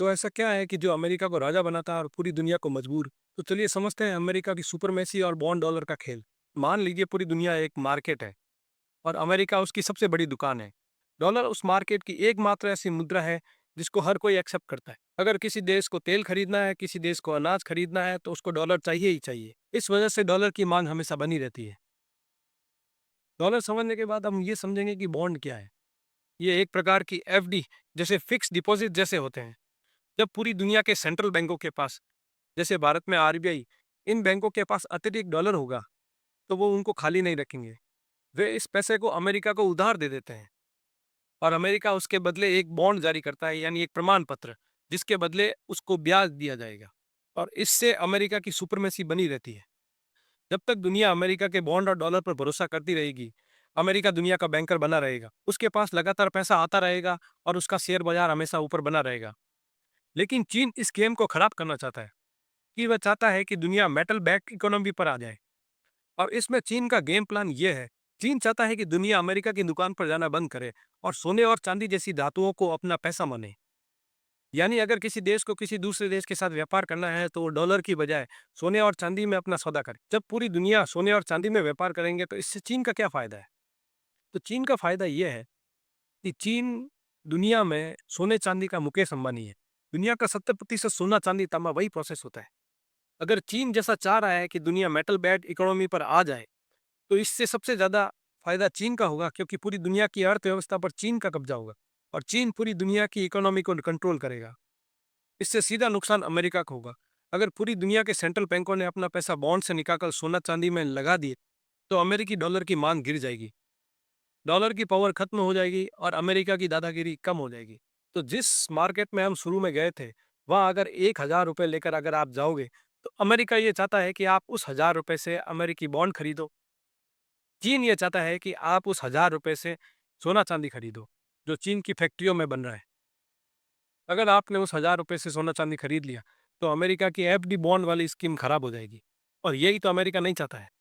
तो ऐसा क्या है कि जो अमेरिका को राजा बनाता है और पूरी दुनिया को मजबूर। तो चलिए समझते हैं अमेरिका की सुपरमेसी और बॉन्ड डॉलर का खेल। मान लीजिए पूरी दुनिया एक मार्केट है और अमेरिका उसकी सबसे बड़ी दुकान है। डॉलर उस मार्केट की एकमात्र ऐसी मुद्रा है जिसको हर कोई एक्सेप्ट करता है। अगर किसी देश को तेल खरीदना है, किसी देश को अनाज खरीदना है, तो उसको डॉलर चाहिए ही चाहिए। इस वजह से डॉलर की मांग हमेशा बनी रहती है। डॉलर समझने के बाद हम ये समझेंगे कि बॉन्ड क्या है। ये एक प्रकार की एफडी, जैसे फिक्स डिपॉजिट जैसे होते हैं। जब पूरी दुनिया के सेंट्रल बैंकों के पास, जैसे भारत में आरबीआई, इन बैंकों के पास अतिरिक्त डॉलर होगा, तो वो उनको खाली नहीं रखेंगे। वे इस पैसे को अमेरिका को उधार दे देते हैं और अमेरिका उसके बदले एक बॉन्ड जारी करता है, यानी एक प्रमाण पत्र, जिसके बदले उसको ब्याज दिया जाएगा। और इससे अमेरिका की सुपरमेसी बनी रहती है। जब तक दुनिया अमेरिका के बॉन्ड और डॉलर पर भरोसा करती रहेगी, अमेरिका दुनिया का बैंकर बना रहेगा। उसके पास लगातार पैसा आता रहेगा और उसका शेयर बाजार हमेशा ऊपर बना रहेगा। लेकिन चीन इस गेम को खराब करना चाहता है कि वह चाहता है कि दुनिया मेटल बैक इकोनॉमी पर आ जाए। और इसमें चीन का गेम प्लान ये है। चीन चाहता है कि दुनिया अमेरिका की दुकान पर जाना बंद करे और सोने और चांदी जैसी धातुओं को अपना पैसा माने। यानी अगर किसी देश को किसी दूसरे देश के साथ व्यापार करना है, तो वो डॉलर की बजाय सोने और चांदी में अपना सौदा करे। जब पूरी दुनिया सोने और चांदी में व्यापार करेंगे, तो इससे चीन का क्या फायदा है? तो चीन का फायदा यह है कि चीन दुनिया में सोने चांदी का मुकेश अंबानी है। दुनिया का 70% सोना चांदी तांबा वही प्रोसेस होता है। अगर चीन जैसा चाह रहा है कि दुनिया मेटल बैड इकोनॉमी पर आ जाए, तो इससे सबसे ज़्यादा फ़ायदा चीन का होगा, क्योंकि पूरी दुनिया की अर्थव्यवस्था पर चीन का कब्ज़ा होगा और चीन पूरी दुनिया की इकोनॉमी को कंट्रोल करेगा। इससे सीधा नुकसान अमेरिका को होगा। अगर पूरी दुनिया के सेंट्रल बैंकों ने अपना पैसा बॉन्ड से निकालकर सोना-चांदी में लगा दिए, तो अमेरिकी डॉलर की माँग गिर जाएगी। डॉलर की पावर खत्म हो जाएगी और अमेरिका की दादागिरी कम हो जाएगी। तो जिस मार्केट में हम शुरू में गए थे, वहाँ अगर ₹1000 लेकर अगर आप जाओगे, तो अमेरिका ये चाहता है कि आप उस ₹1000 से अमेरिकी बॉन्ड खरीदो। चीन ये चाहता है कि आप उस ₹1000 से सोना-चांदी खरीदो, जो चीन की फैक्ट्रियों में बन रहा है। अगर आपने उस ₹1000 से सोना-चांदी खरीद लिया, तो अमेरिका की एफडी बॉन्ड वाली स्कीम खराब हो जाएगी और यही तो अमेरिका नहीं चाहता है।